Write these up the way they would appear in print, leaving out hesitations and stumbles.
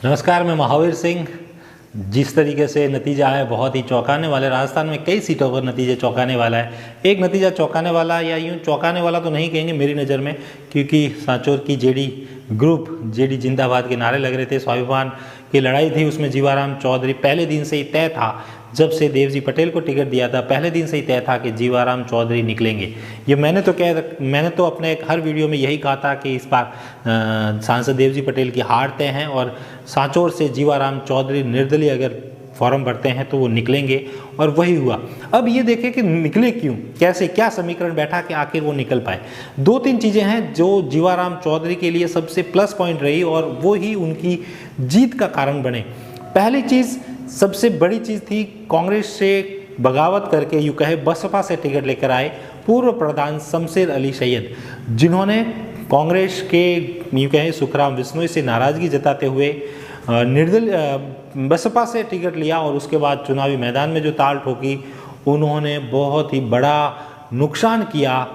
नमस्कार, मैं महावीर सिंह। जिस तरीके से नतीजा है बहुत ही चौंकाने वाले। राजस्थान में कई सीटों पर नतीजे चौंकाने वाला है। एक नतीजा चौंकाने वाला, या यूँ चौंकाने वाला तो नहीं कहेंगे मेरी नज़र में, क्योंकि सांचौर की जेडी ग्रुप, जेडी जिंदाबाद के नारे लग रहे थे। स्वाभिमान की लड़ाई थी, उसमें जीवाराम चौधरी पहले दिन से ही तय था। जब से देवजी पटेल को टिकट दिया था, पहले दिन से ही तय था कि जीवाराम चौधरी निकलेंगे। ये मैंने तो अपने एक हर वीडियो में यही कहा था कि इस बार सांसद देवजी पटेल की हार तय हैं और सांचौर से जीवाराम चौधरी निर्दलीय अगर फॉर्म भरते हैं तो वो निकलेंगे, और वही हुआ। अब ये देखें कि निकले क्यों, कैसे, क्या समीकरण बैठा कि आखिर वो निकल पाए। दो तीन चीज़ें हैं जो जीवाराम चौधरी के लिए सबसे प्लस पॉइंट रही और वो ही उनकी जीत का कारण बने। पहली चीज़, सबसे बड़ी चीज़ थी, कांग्रेस से बगावत करके यूँ कहे बसपा से टिकट लेकर आए पूर्व प्रधान शमशेर अली सैयद, जिन्होंने कांग्रेस के यूँ कहे सुखराम बिश्नोई से नाराज़गी जताते हुए बसपा से टिकट लिया और उसके बाद चुनावी मैदान में जो ताल ठोकी, उन्होंने बहुत ही बड़ा नुकसान किया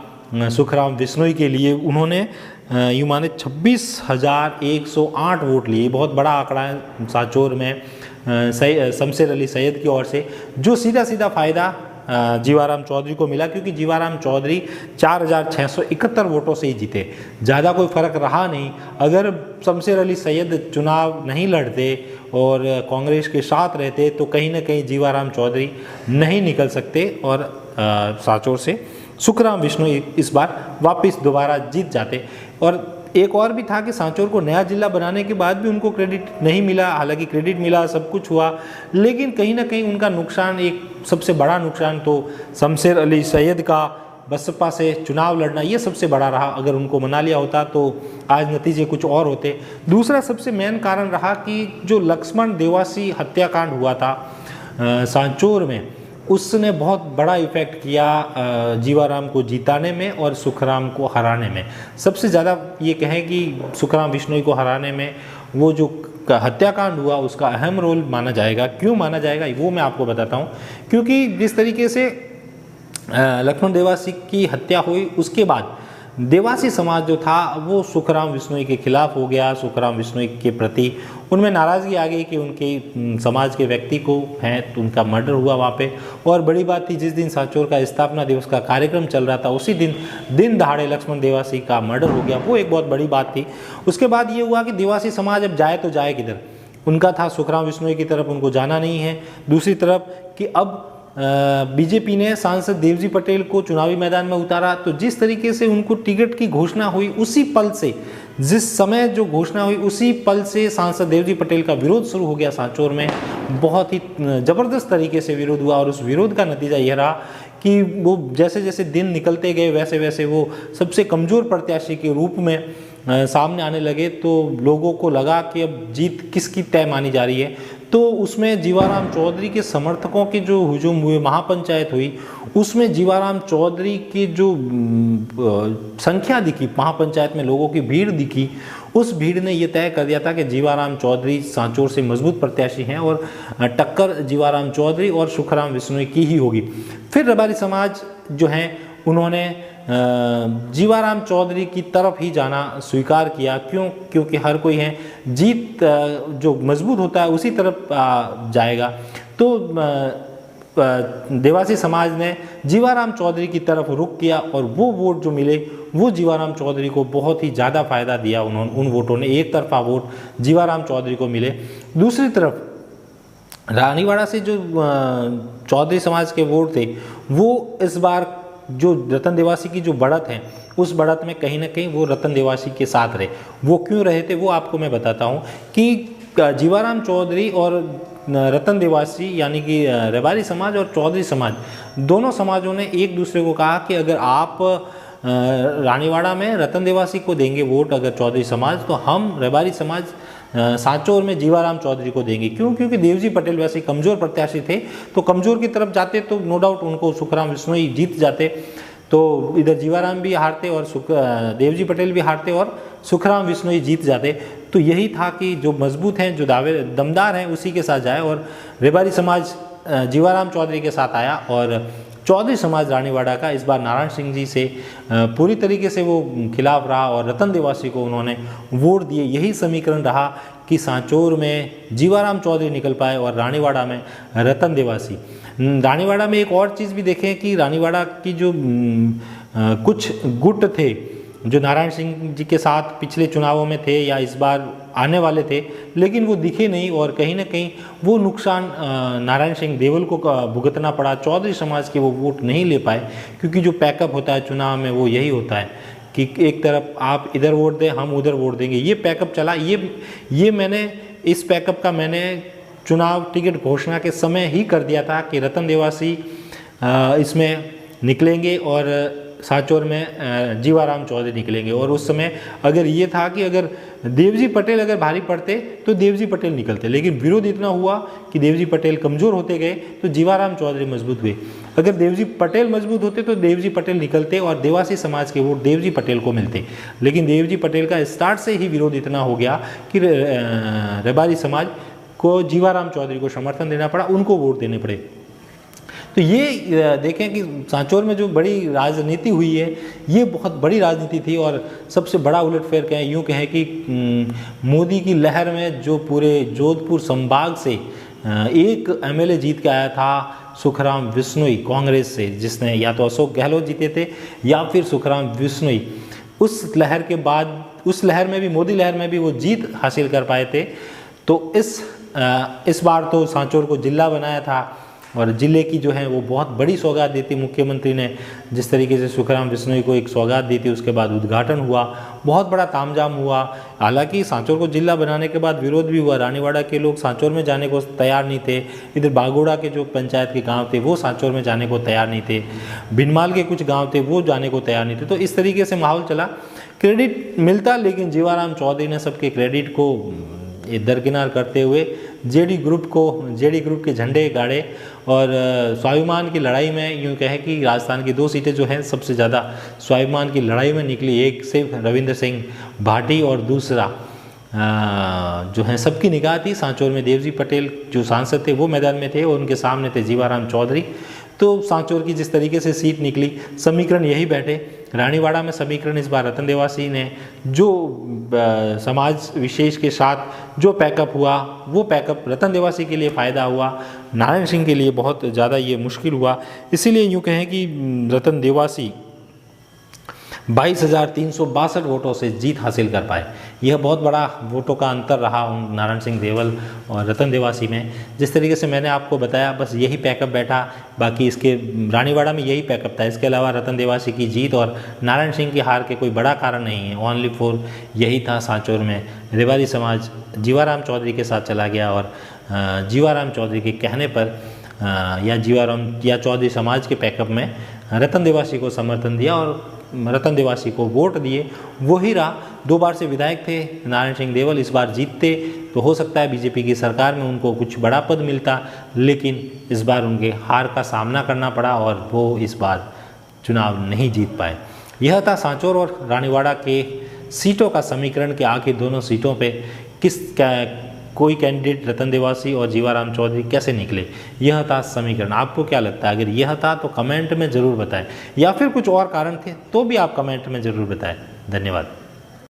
सुखराम बिश्नोई के लिए। उन्होंने यूँ माने 26,108 वोट लिए, बहुत बड़ा आंकड़ा है सांचौर में शमशेर अली सैयद की ओर से, जो सीधा सीधा फ़ायदा जीवाराम चौधरी को मिला, क्योंकि जीवाराम चौधरी 4,671 वोटों से ही जीते। ज़्यादा कोई फ़र्क रहा नहीं। अगर शमशेर अली सैयद चुनाव नहीं लड़ते और कांग्रेस के साथ रहते तो कहीं ना कहीं जीवाराम चौधरी नहीं निकल सकते और सांचौर से सुखराम बिश्नोई इस बार वापस दोबारा जीत जाते। और एक और भी था कि सांचौर को नया जिला बनाने के बाद भी उनको क्रेडिट नहीं मिला। हालांकि क्रेडिट मिला, सब कुछ हुआ, लेकिन कहीं ना कहीं उनका नुकसान, एक सबसे बड़ा नुकसान तो शमशेर अली सैयद का बसपा से चुनाव लड़ना, ये सबसे बड़ा रहा। अगर उनको मना लिया होता तो आज नतीजे कुछ और होते। दूसरा सबसे मेन कारण रहा कि जो लक्ष्मण देवासी हत्याकांड हुआ था सांचौर में, उसने बहुत बड़ा इफेक्ट किया जीवाराम को जिताने में और सुखराम को हराने में। सबसे ज़्यादा ये कहें कि सुखराम बिश्नोई को हराने में वो जो हत्याकांड हुआ उसका अहम रोल माना जाएगा। क्यों माना जाएगा वो मैं आपको बताता हूँ। क्योंकि जिस तरीके से लक्ष्मण देवासी की हत्या हुई, उसके बाद देवासी समाज जो था वो सुखराम बिश्नोई के खिलाफ हो गया। सुखराम बिश्नोई के प्रति उनमें नाराज़गी आ गई कि उनके समाज के व्यक्ति को हैं, तो उनका मर्डर हुआ वहाँ पे। और बड़ी बात थी, जिस दिन सांचौर का स्थापना दिवस का कार्यक्रम चल रहा था, उसी दिन दहाड़े लक्ष्मण देवासी का मर्डर हो गया। वो एक बहुत बड़ी बात थी। उसके बाद ये हुआ कि देवासी समाज अब जाए तो जाए किधर। उनका था सुखराम बिश्नोई की तरफ उनको जाना नहीं है। दूसरी तरफ कि अब बीजेपी ने सांसद देवजी पटेल को चुनावी मैदान में उतारा, तो जिस तरीके से उनको टिकट की घोषणा हुई, उसी पल से, जिस समय जो घोषणा हुई उसी पल से सांसद देवजी पटेल का विरोध शुरू हो गया सांचौर में। बहुत ही ज़बरदस्त तरीके से विरोध हुआ और उस विरोध का नतीजा यह रहा कि वो जैसे जैसे दिन निकलते गए वैसे वैसे वो सबसे कमज़ोर प्रत्याशी के रूप में सामने आने लगे। तो लोगों को लगा कि अब जीत किसकी तय मानी जा रही है। तो उसमें जीवाराम चौधरी के समर्थकों के जो हुजूम हुए, महापंचायत हुई, उसमें जीवाराम चौधरी की जो संख्या दिखी, महापंचायत में लोगों की भीड़ दिखी, उस भीड़ ने ये तय कर दिया था कि जीवाराम चौधरी सांचौर से मजबूत प्रत्याशी हैं और टक्कर जीवाराम चौधरी और सुखराम बिश्नोई की ही होगी। फिर रबारी समाज जो हैं उन्होंने जीवाराम चौधरी की तरफ ही जाना स्वीकार किया। क्यों? क्योंकि हर कोई है, जीत जो मजबूत होता है उसी तरफ जाएगा। तो देवासी समाज ने जीवाराम चौधरी की तरफ रुख किया और वो वोट जो मिले वो जीवाराम चौधरी को बहुत ही ज़्यादा फायदा दिया। उन वोटों ने, एक तरफा वोट जीवाराम चौधरी को मिले। दूसरी तरफ रानीवाड़ा से जो चौधरी समाज के वोट थे, वो इस बार जो रतन देवासी की जो बढ़त है, उस बढ़त में कहीं ना कहीं वो रतन देवासी के साथ रहे। वो क्यों रहे थे वो आपको मैं बताता हूँ कि जीवाराम चौधरी और रतन देवासी, यानी कि रबारी समाज और चौधरी समाज, दोनों समाजों ने एक दूसरे को कहा कि अगर आप रानीवाड़ा में रतन देवासी को देंगे वोट, अगर चौधरी समाज, तो हम रबारी समाज सांचौर में जीवाराम चौधरी को देंगे। क्यों? क्योंकि देवजी पटेल वैसे कमज़ोर प्रत्याशी थे, तो कमज़ोर की तरफ जाते तो नो डाउट उनको सुखराम बिश्नोई जीत जाते। तो इधर जीवाराम भी हारते और देवजी पटेल भी हारते और सुखराम बिश्नोई जीत जाते। तो यही था कि जो मजबूत हैं, जो दमदार हैं, उसी के साथ जाए। और रबारी समाज जीवाराम चौधरी के साथ आया और चौधरी समाज रानीवाड़ा का इस बार नारायण सिंह जी से पूरी तरीके से वो खिलाफ रहा और रतन देवासी को उन्होंने वोट दिए। यही समीकरण रहा कि सांचौर में जीवाराम चौधरी निकल पाए और रानीवाड़ा में रतन देवासी। रानीवाड़ा में एक और चीज़ भी देखें कि रानीवाड़ा की जो कुछ गुट थे जो नारायण सिंह जी के साथ पिछले चुनावों में थे या इस बार आने वाले थे, लेकिन वो दिखे नहीं और कहीं ना कहीं वो नुकसान नारायण सिंह देवल को भुगतना पड़ा। चौधरी समाज के वो वोट नहीं ले पाए, क्योंकि जो पैकअप होता है चुनाव में वो यही होता है कि एक तरफ आप इधर वोट दें, हम उधर वोट देंगे। ये पैकअप चला। ये मैंने इस पैकअप का मैंने चुनाव टिकट घोषणा के समय ही कर दिया था कि रतन देवासी इसमें निकलेंगे और सांचौर में जीवाराम चौधरी निकलेंगे। और उस समय अगर ये था कि अगर देवजी पटेल अगर भारी पड़ते तो देवजी पटेल निकलते, लेकिन विरोध इतना हुआ कि देवजी पटेल कमज़ोर होते गए तो जीवाराम चौधरी मजबूत हुए। अगर देवजी पटेल मजबूत होते तो देवजी पटेल निकलते और देवासी समाज के वोट देवजी पटेल को मिलते, लेकिन देवजी पटेल का स्टार्ट से ही विरोध इतना हो गया कि रबारी समाज को जीवाराम चौधरी को समर्थन देना पड़ा, उनको वोट देने पड़े। तो ये देखें कि सांचौर में जो बड़ी राजनीति हुई है ये बहुत बड़ी राजनीति थी। और सबसे बड़ा उलटफेर कहें, यूँ कहें कि मोदी की लहर में जो पूरे जोधपुर संभाग से एक एमएलए जीत के आया था सुखराम बिश्नोई कांग्रेस से, जिसने या तो अशोक गहलोत जीते थे या फिर सुखराम बिश्नोई, उस लहर के बाद उस लहर में भी, मोदी लहर में भी वो जीत हासिल कर पाए थे। तो इस बार तो सांचौर को जिला बनाया था और ज़िले की जो है वो बहुत बड़ी सौगात दी थी मुख्यमंत्री ने। जिस तरीके से सुखराम बिश्नोई को एक सौगात दी थी, उसके बाद उद्घाटन हुआ, बहुत बड़ा तामझाम हुआ। हालांकि सांचौर को जिला बनाने के बाद विरोध भी हुआ, रानीवाड़ा के लोग सांचौर में जाने को तैयार नहीं थे, इधर बागोड़ा के जो पंचायत के गाँव थे वो सांचौर में जाने को तैयार नहीं थे, भिनमाल के कुछ गाँव थे वो जाने को तैयार नहीं थे। तो इस तरीके से माहौल चला, क्रेडिट मिलता, लेकिन जीवाराम चौधरी ने सबके क्रेडिट को दरकिनार करते हुए जेडी ग्रुप के झंडे गाड़े। और स्वाभिमान की लड़ाई में यूँ कहें कि राजस्थान की 2 सीटें जो हैं सबसे ज़्यादा स्वाभिमान की लड़ाई में निकली। एक सिर्फ रविंद्र सिंह भाटी और दूसरा जो है सबकी निगाह थी सांचौर में देवजी पटेल जो सांसद थे वो मैदान में थे और उनके सामने थे जीवाराम चौधरी। तो सांचौर की जिस तरीके से सीट निकली, समीकरण यही बैठे। रानीवाड़ा में समीकरण इस बार रतन देवासी ने, जो समाज विशेष के साथ जो पैकअप हुआ वो पैकअप रतन देवासी के लिए फ़ायदा हुआ, नारायण सिंह के लिए बहुत ज़्यादा ये मुश्किल हुआ। इसीलिए यूँ कहें कि रतन देवासी 22,362 वोटों से जीत हासिल कर पाए। यह बहुत बड़ा वोटों का अंतर रहा नारायण सिंह देवल और रतन देवासी में। जिस तरीके से मैंने आपको बताया, बस यही पैकअप बैठा, बाकी इसके रानीवाड़ा में यही पैकअप था। इसके अलावा रतन देवासी की जीत और नारायण सिंह की हार के कोई बड़ा कारण नहीं है। ओनली फॉर यही था सांचौर में रेवाड़ी समाज जीवाराम चौधरी के साथ चला गया और जीवाराम चौधरी के कहने पर या चौधरी समाज के पैकअप में रतन देवासी को समर्थन दिया और रतन देवासी को वोट दिए। वही रहा, 2 बार से विधायक थे नारायण सिंह देवल, इस बार जीतते तो हो सकता है बीजेपी की सरकार में उनको कुछ बड़ा पद मिलता, लेकिन इस बार उनके हार का सामना करना पड़ा और वो इस बार चुनाव नहीं जीत पाए। यह था सांचौर और रानीवाड़ा के सीटों का समीकरण कि आखिर दोनों सीटों पे कोई कैंडिडेट रतन देवासी और जीवाराम चौधरी कैसे निकले। यह था समीकरण। आपको क्या लगता है? अगर यह था तो कमेंट में ज़रूर बताएं, या फिर कुछ और कारण थे तो भी आप कमेंट में ज़रूर बताएं। धन्यवाद।